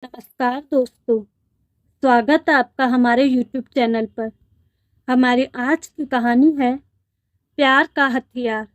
नमस्कार दोस्तों, स्वागत है आपका हमारे YouTube चैनल पर। हमारी आज की कहानी है प्यार का हथियार।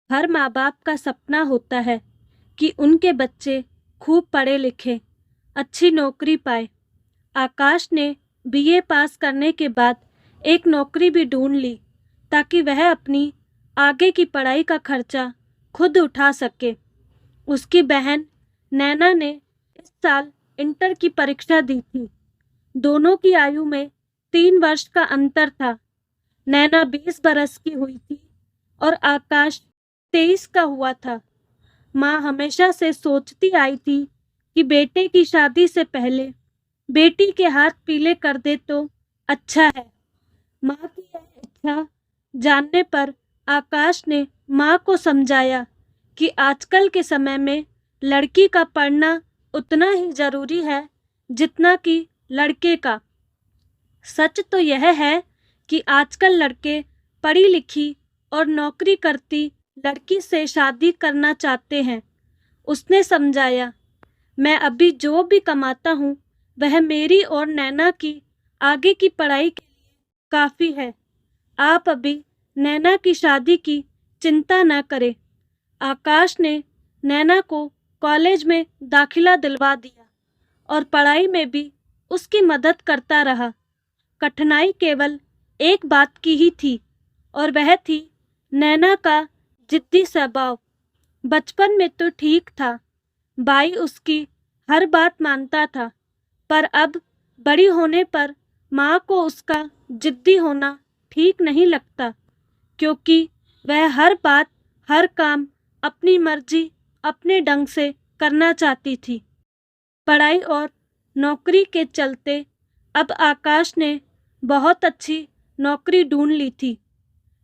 हर माँ बाप का सपना होता है कि उनके बच्चे खूब पढ़े लिखे, अच्छी नौकरी पाए। आकाश ने बीए पास करने के बाद एक नौकरी भी ढूंढ ली ताकि वह अपनी आगे की पढ़ाई का खर्चा खुद उठा सके। उसकी बहन नैना ने इस साल इंटर की परीक्षा दी थी। दोनों की आयु में 3 वर्ष का अंतर था। नैना 20 बरस की हुई थी और आकाश 23 का हुआ था। माँ हमेशा से सोचती आई थी कि बेटे की शादी से पहले बेटी के हाथ पीले कर दे तो अच्छा है। माँ की यह इच्छा जानने पर आकाश ने माँ को समझाया कि आजकल के समय में लड़की का पढ़ना उतना ही जरूरी है जितना कि लड़के का। सच तो यह है कि आजकल लड़के पढ़ी लिखी और नौकरी करती लड़की से शादी करना चाहते हैं। उसने समझाया, मैं अभी जो भी कमाता हूँ वह मेरी और नैना की आगे की पढ़ाई के लिए काफ़ी है। आप अभी नैना की शादी की चिंता न करें। आकाश ने नैना को कॉलेज में दाखिला दिलवा दिया और पढ़ाई में भी उसकी मदद करता रहा। कठिनाई केवल एक बात की ही थी और वह थी नैना का जिद्दी स्वभाव। बचपन में तो ठीक था, भाई उसकी हर बात मानता था, पर अब बड़ी होने पर माँ को उसका जिद्दी होना ठीक नहीं लगता, क्योंकि वह हर बात हर काम अपनी मर्जी अपने ढंग से करना चाहती थी। पढ़ाई और नौकरी के चलते अब आकाश ने बहुत अच्छी नौकरी ढूंढ ली थी।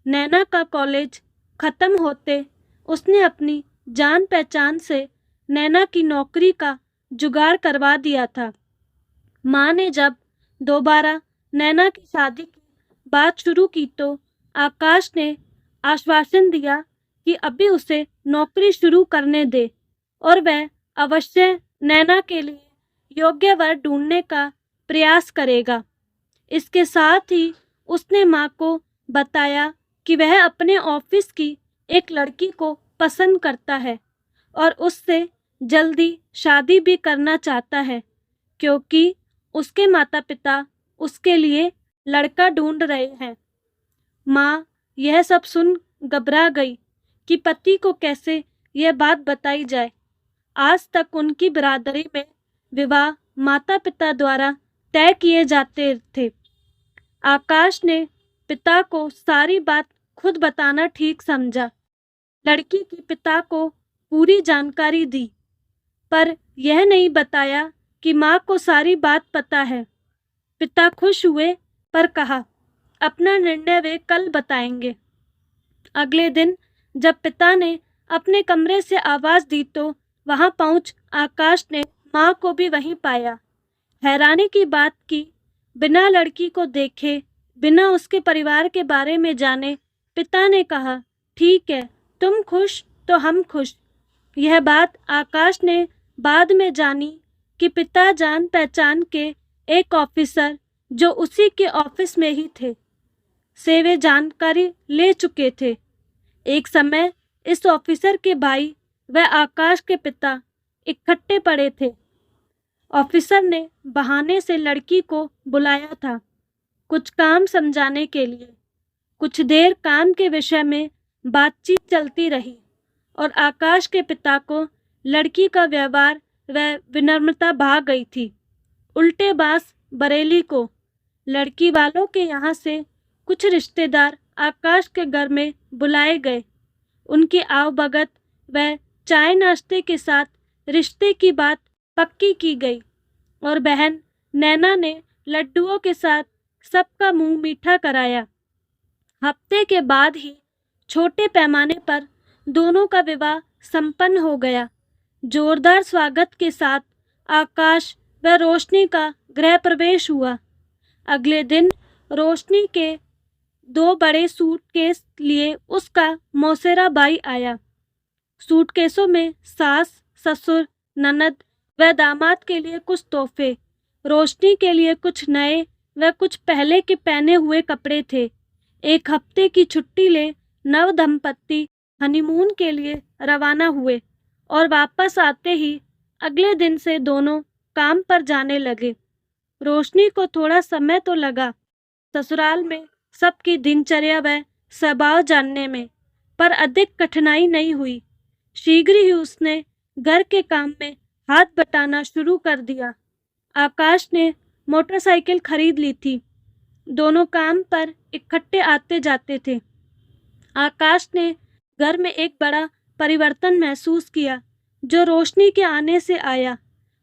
नैना का कॉलेज ख़त्म होते उसने अपनी जान पहचान से नैना की नौकरी का जुगाड़ करवा दिया था। माँ ने जब दोबारा नैना की शादी की बात शुरू की तो आकाश ने आश्वासन दिया कि अभी उसे नौकरी शुरू करने दे और वह अवश्य नैना के लिए योग्य वर ढूंढने का प्रयास करेगा। इसके साथ ही उसने माँ को बताया कि वह अपने ऑफिस की एक लड़की को पसंद करता है और उससे जल्दी शादी भी करना चाहता है, क्योंकि उसके माता पिता उसके लिए लड़का ढूंढ रहे हैं। माँ यह सब सुन घबरा गई कि पति को कैसे यह बात बताई जाए। आज तक उनकी बिरादरी में विवाह माता पिता द्वारा तय किए जाते थे। आकाश ने पिता को सारी बात खुद बताना ठीक समझा। लड़की के पिता को पूरी जानकारी दी, पर यह नहीं बताया कि माँ को सारी बात पता है। पिता खुश हुए पर कहा, अपना निर्णय वे कल बताएंगे। अगले दिन जब पिता ने अपने कमरे से आवाज़ दी तो वहां पहुंच आकाश ने माँ को भी वहीं पाया। हैरानी की बात कि बिना लड़की को देखे, बिना उसके परिवार के बारे में जाने, पिता ने कहा, ठीक है, तुम खुश तो हम खुश। यह बात आकाश ने बाद में जानी कि पिता जान पहचान के एक ऑफिसर जो उसी के ऑफिस में ही थे से वे जानकारी ले चुके थे। एक समय इस ऑफिसर के भाई व आकाश के पिता इकट्ठे पड़े थे। ऑफिसर ने बहाने से लड़की को बुलाया था, कुछ काम समझाने के लिए। कुछ देर काम के विषय में बातचीत चलती रही और आकाश के पिता को लड़की का व्यवहार व विनम्रता भा गई थी। उल्टे बास बरेली को लड़की वालों के यहाँ से कुछ रिश्तेदार आकाश के घर में बुलाए गए। उनकी आवभगत व चाय नाश्ते के साथ रिश्ते की बात पक्की की गई और बहन नैना ने लड्डुओं के साथ सबका मुंह मीठा कराया। हफ्ते के बाद ही छोटे पैमाने पर दोनों का विवाह संपन्न हो गया। जोरदार स्वागत के साथ आकाश व रोशनी का गृह प्रवेश हुआ। अगले दिन रोशनी के 2 बड़े सूटकेस लिए उसका मौसेरा भाई आया। सूटकेसों में सास, ससुर, ननद वह दामाद के लिए कुछ तोहफे, रोशनी के लिए कुछ नए व कुछ पहले के पहने हुए कपड़े थे। एक हफ्ते की छुट्टी ले नव दंपत्ति हनीमून के लिए रवाना हुए और वापस आते ही अगले दिन से दोनों काम पर जाने लगे। रोशनी को थोड़ा समय तो लगा ससुराल में सबकी दिनचर्या व स्वभाव जानने में, पर अधिक कठिनाई नहीं हुई। शीघ्र ही उसने घर के काम में हाथ बटाना शुरू कर दिया। आकाश ने मोटरसाइकिल खरीद ली थी। दोनों काम पर इकट्ठे आते जाते थे। आकाश ने घर में एक बड़ा परिवर्तन महसूस किया जो रोशनी के आने से आया।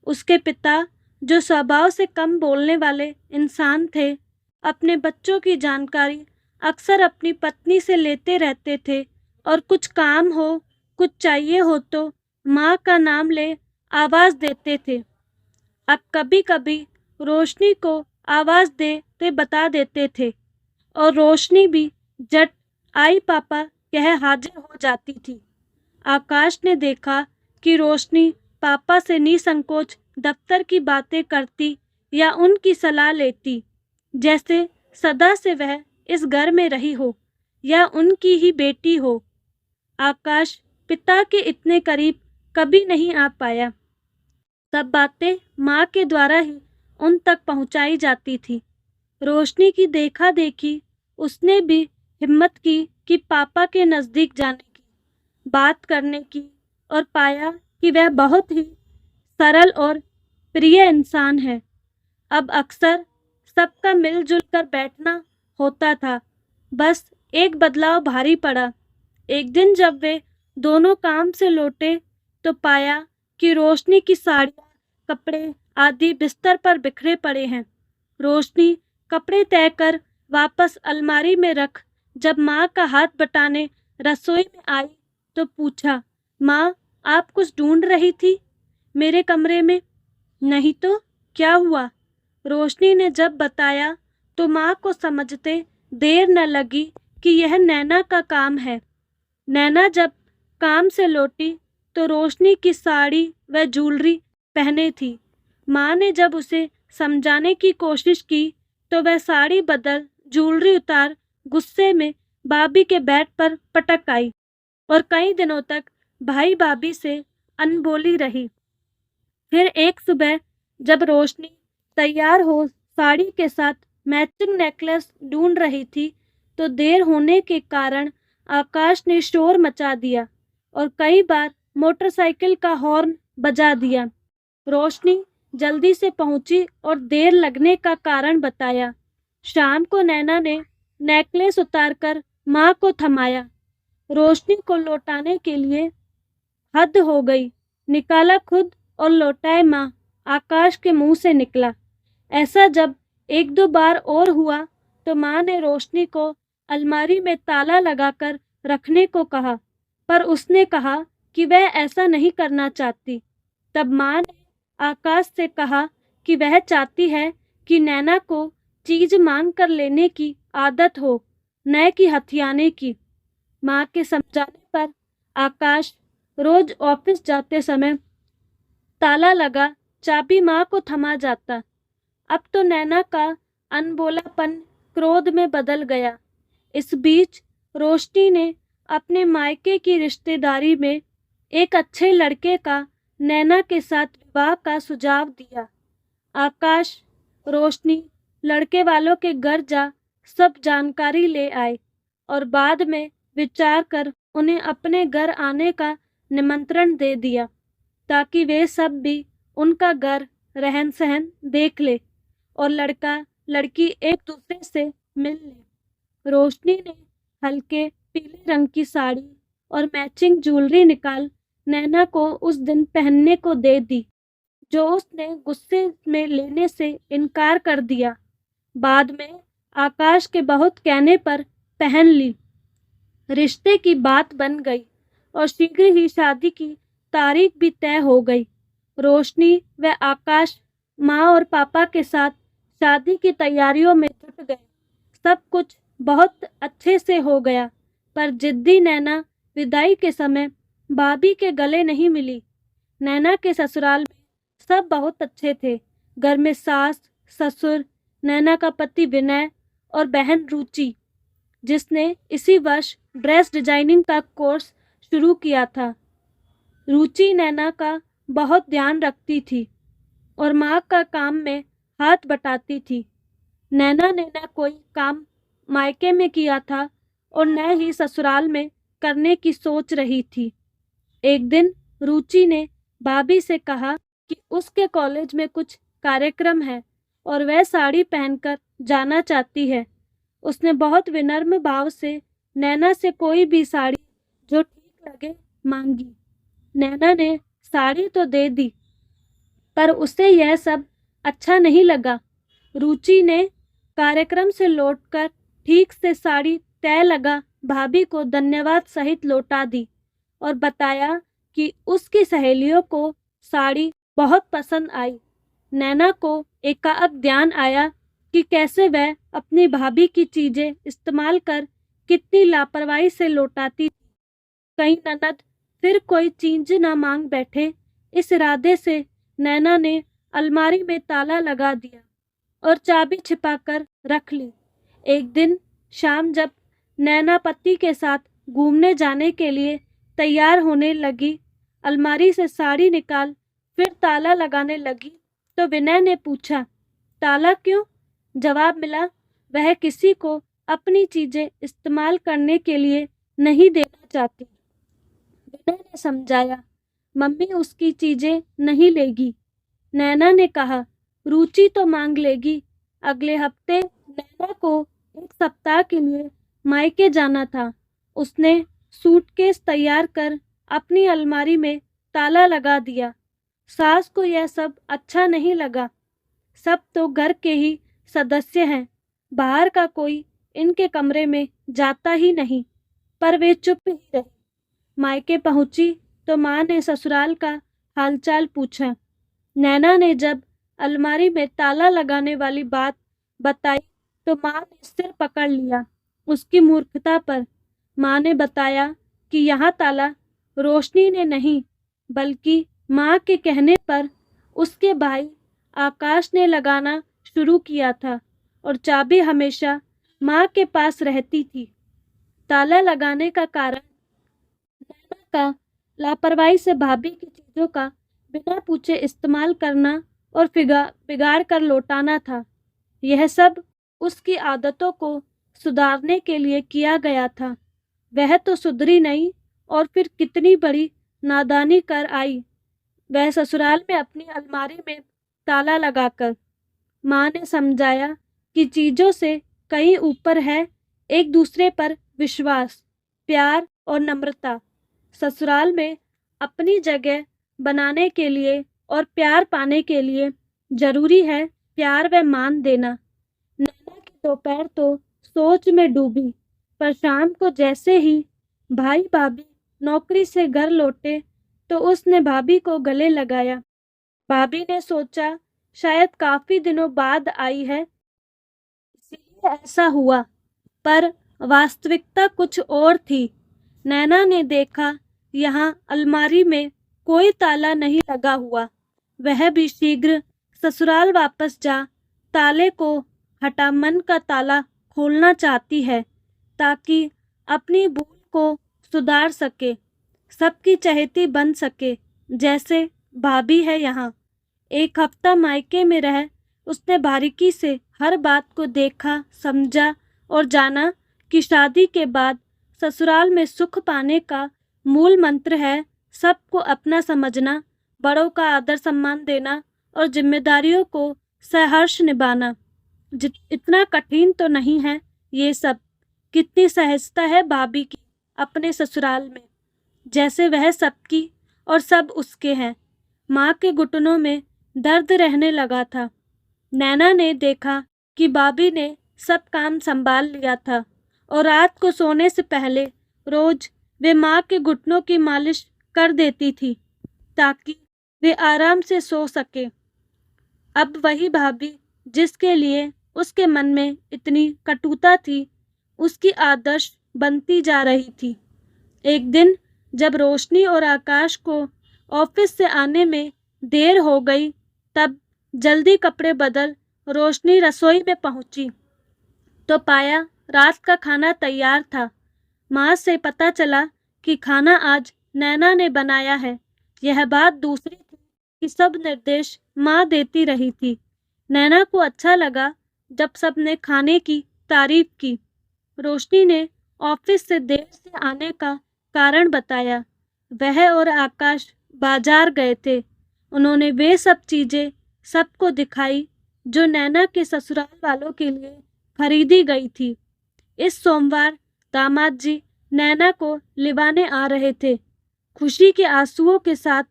उसके पिता, जो स्वभाव से कम बोलने वाले इंसान थे, अपने बच्चों की जानकारी अक्सर अपनी पत्नी से लेते रहते थे और कुछ काम हो, कुछ चाहिए हो तो माँ का नाम ले आवाज़ देते थे। अब कभी कभी रोशनी को आवाज़ दे ते बता देते थे और रोशनी भी झट आई पापा कह हाजिर हो जाती थी। आकाश ने देखा कि रोशनी पापा से निसंकोच दफ्तर की बातें करती या उनकी सलाह लेती, जैसे सदा से वह इस घर में रही हो या उनकी ही बेटी हो। आकाश पिता के इतने करीब कभी नहीं आ पाया। सब बातें माँ के द्वारा ही उन तक पहुँचाई जाती थी। रोशनी की देखा देखी उसने भी हिम्मत की कि पापा के नज़दीक जाने की, बात करने की, और पाया कि वह बहुत ही सरल और प्रिय इंसान है। अब अक्सर सबका मिलजुल कर बैठना होता था। बस एक बदलाव भारी पड़ा। एक दिन जब वे दोनों काम से लौटे तो पाया कि रोशनी की साड़ियाँ, कपड़े आदि बिस्तर पर बिखरे पड़े हैं। रोशनी कपड़े तय कर वापस अलमारी में रख जब माँ का हाथ बटाने रसोई में आई तो पूछा, माँ, आप कुछ ढूंढ रही थी मेरे कमरे में? नहीं तो क्या हुआ? रोशनी ने जब बताया तो माँ को समझते देर न लगी कि यह नैना का काम है। नैना जब काम से लौटी तो रोशनी की साड़ी व ज्वेलरी पहने थी। माँ ने जब उसे समझाने की कोशिश की तो वह साड़ी बदल ज्वेलरी उतार गुस्से में भाभी के बेड पर पटक आई और कई दिनों तक भाई भाभी से अनबोली रही। फिर एक सुबह जब रोशनी तैयार हो साड़ी के साथ मैचिंग नेकलेस ढूंढ रही थी तो देर होने के कारण आकाश ने शोर मचा दिया और कई बार मोटरसाइकिल का हॉर्न बजा दिया। रोशनी जल्दी से पहुंची और देर लगने का कारण बताया। शाम को नैना ने नेकलेस उतारकर माँ को थमाया। रोशनी को लौटाने के लिए हद हो गई। निकाला खुद और लौटाए माँ, आकाश के मुंह से निकला। ऐसा जब एक दो बार और हुआ तो माँ ने रोशनी को अलमारी में ताला लगाकर रखने को कहा, पर उसने कहा कि वह ऐसा नहीं करना चाहती। तब माँ ने आकाश से कहा कि वह चाहती है कि नैना को चीज मांग कर लेने की आदत हो, न कि हथियाने की। माँ के समझाने पर आकाश रोज ऑफिस जाते समय ताला लगा चाबी माँ को थमा जाता। अब तो नैना का अनबोलापन क्रोध में बदल गया। इस बीच रोशनी ने अपने मायके की रिश्तेदारी में एक अच्छे लड़के का नैना के साथ विवाह का सुझाव दिया। आकाश, रोशनी लड़के वालों के घर जा सब जानकारी ले आए और बाद में विचार कर उन्हें अपने घर आने का निमंत्रण दे दिया ताकि वे सब भी उनका घर रहन सहन देख ले और लड़का लड़की एक दूसरे से मिल ले। रोशनी ने हल्के पीले रंग की साड़ी और मैचिंग ज्वेलरी निकाल नैना को उस दिन पहनने को दे दी, जो उसने गुस्से में लेने से इनकार कर दिया। बाद में आकाश के बहुत कहने पर पहन ली। रिश्ते की बात बन गई और शीघ्र ही शादी की तारीख भी तय हो गई। रोशनी व आकाश माँ और पापा के साथ शादी की तैयारियों में जुट गए। सब कुछ बहुत अच्छे से हो गया, पर जिद्दी नैना विदाई के समय भाभी के गले नहीं मिली। नैना के ससुराल में सब बहुत अच्छे थे। घर में सास, ससुर, नैना का पति विनय और बहन रुचि, जिसने इसी वर्ष ड्रेस डिजाइनिंग का कोर्स शुरू किया था। रुचि नैना का बहुत ध्यान रखती थी और माँ का काम में हाथ बटाती थी। नैना ने न कोई काम मायके में किया था और न ही ससुराल में करने की सोच रही थी। एक दिन रुचि ने भाभी से कहा कि उसके कॉलेज में कुछ कार्यक्रम है और वह साड़ी पहनकर जाना चाहती है। उसने बहुत विनम्र भाव से नैना से कोई भी साड़ी जो ठीक लगे मांगी। नैना ने साड़ी तो दे दी, पर उसे यह सब अच्छा नहीं लगा। रुचि ने कार्यक्रम से लौटकर ठीक से साड़ी तय लगा भाभी को धन्यवाद सहित लौटा दी और बताया कि उसकी सहेलियों को साड़ी बहुत पसंद आई। नैना को एकाएक ध्यान आया कि कैसे वह अपनी भाभी की चीजें इस्तेमाल कर कितनी लापरवाही से लौटाती थी। कहीं ननद फिर कोई चीज न मांग बैठे, इस इरादे से नैना ने अलमारी में ताला लगा दिया और चाबी छिपाकर रख ली। एक दिन शाम जब नैना पति के साथ घूमने जाने के लिए तैयार होने लगी, अलमारी से साड़ी निकाल फिर ताला लगाने लगी तो विनय ने पूछा, ताला क्यों? जवाब मिला, वह किसी को अपनी चीजें इस्तेमाल करने के लिए नहीं देना चाहती। विनय ने समझाया, मम्मी उसकी चीजें नहीं लेगी। नैना ने कहा, रुचि तो मांग लेगी। अगले हफ्ते नैना को एक सप्ताह के लिए मायके जाना था। उसने सूटकेस तैयार कर अपनी अलमारी में ताला लगा दिया। सास को यह सब अच्छा नहीं लगा। सब तो घर के ही सदस्य हैं, बाहर का कोई इनके कमरे में जाता ही नहीं, पर वे चुप ही रहे। मायके पहुंची तो माँ ने ससुराल का हालचाल पूछा। नैना ने जब अलमारी में ताला लगाने वाली बात बताई तो माँ ने सिर पकड़ लिया उसकी मूर्खता पर। माँ ने बताया कि यहाँ ताला रोशनी ने नहीं, बल्कि माँ के कहने पर उसके भाई आकाश ने लगाना शुरू किया था और चाबी हमेशा माँ के पास रहती थी। ताला लगाने का कारण नैना का लापरवाही से भाभी की चीजों का बिना पूछे इस्तेमाल करना और बिगाड़ कर लौटाना था। यह सब उसकी आदतों को सुधारने के लिए किया गया था। वह तो सुधरी नहीं और फिर कितनी बड़ी नादानी कर आई वह ससुराल में अपनी अलमारी में ताला लगाकर। माँ ने समझाया कि चीजों से कहीं ऊपर है एक दूसरे पर विश्वास, प्यार और नम्रता। ससुराल में अपनी जगह बनाने के लिए और प्यार पाने के लिए जरूरी है प्यार व मान देना। नैना की दोपहर तो सोच में डूबी, पर शाम को जैसे ही भाई भाभी नौकरी से घर लौटे तो उसने भाभी को गले लगाया। भाभी ने सोचा शायद काफी दिनों बाद आई है इसलिए ऐसा हुआ, पर वास्तविकता कुछ और थी। नैना ने देखा यहाँ अलमारी में कोई ताला नहीं लगा हुआ। वह भी शीघ्र ससुराल वापस जा ताले को हटा मन का ताला खोलना चाहती है ताकि अपनी भूल को सुधार सके, सबकी चहेती बन सके जैसे भाभी है यहाँ। एक हफ्ता मायके में रह उसने बारीकी से हर बात को देखा, समझा और जाना कि शादी के बाद ससुराल में सुख पाने का मूल मंत्र है सबको अपना समझना, बड़ों का आदर सम्मान देना और जिम्मेदारियों को सहर्ष निभाना। इतना कठिन तो नहीं है ये सब। कितनी सहजता है भाभी की अपने ससुराल में, जैसे वह सबकी और सब उसके हैं। माँ के घुटनों में दर्द रहने लगा था। नैना ने देखा कि भाभी ने सब काम संभाल लिया था और रात को सोने से पहले रोज वे माँ के घुटनों की मालिश कर देती थी ताकि वे आराम से सो सके। अब वही भाभी जिसके लिए उसके मन में इतनी कटुता थी, उसकी आदर्श बनती जा रही थी। एक दिन जब रोशनी और आकाश को ऑफिस से आने में देर हो गई तब जल्दी कपड़े बदल रोशनी रसोई में पहुंची तो पाया रात का खाना तैयार था। माँ से पता चला कि खाना आज नैना ने बनाया है। यह बात दूसरी थी कि सब निर्देश माँ देती रही थी। नैना को अच्छा लगा जब सबने खाने की तारीफ की। रोशनी ने ऑफिस से देर से आने का कारण बताया। वह और आकाश बाजार गए थे। उन्होंने वे सब चीजें सबको दिखाई जो नैना के ससुराल वालों के लिए खरीदी गई थी। इस सोमवार दामाद जी नैना को लिवाने आ रहे थे। खुशी के आंसुओं के साथ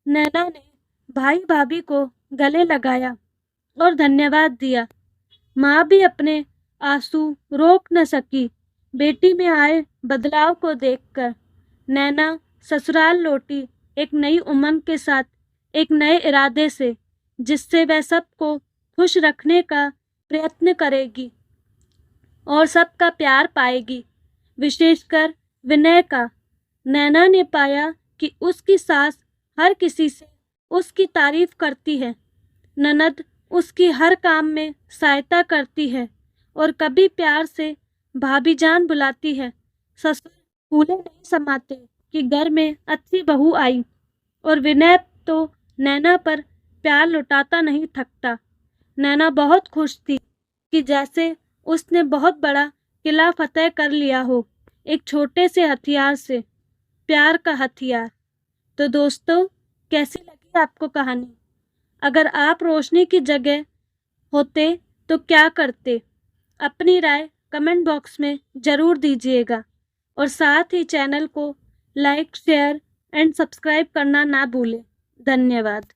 नैना ने भाई भाभी को गले लगाया और धन्यवाद दिया। माँ भी अपने आंसू रोक न सकी बेटी में आए बदलाव को देखकर। नैना ससुराल लौटी एक नई उमंग के साथ, एक नए इरादे से, जिससे वह सबको खुश रखने का प्रयत्न करेगी और सबका प्यार पाएगी, विशेषकर विनय का। नैना ने पाया कि उसकी सास हर किसी से उसकी तारीफ करती है। ननद उसकी हर काम में सहायता करती है और कभी प्यार से भाभी जान बुलाती है। ससुर फूले नहीं समाते कि घर में अच्छी बहू आई, और विनय तो नैना पर प्यार लुटाता नहीं थकता। नैना बहुत खुश थी कि जैसे उसने बहुत बड़ा किला फतेह कर लिया हो, एक छोटे से हथियार से, प्यार का हथियार। तो दोस्तों, कैसी लगी आपको कहानी? अगर आप रोशनी की जगह होते तो क्या करते? अपनी राय कमेंट बॉक्स में ज़रूर दीजिएगा और साथ ही चैनल को लाइक, शेयर एंड सब्सक्राइब करना ना भूलें। धन्यवाद।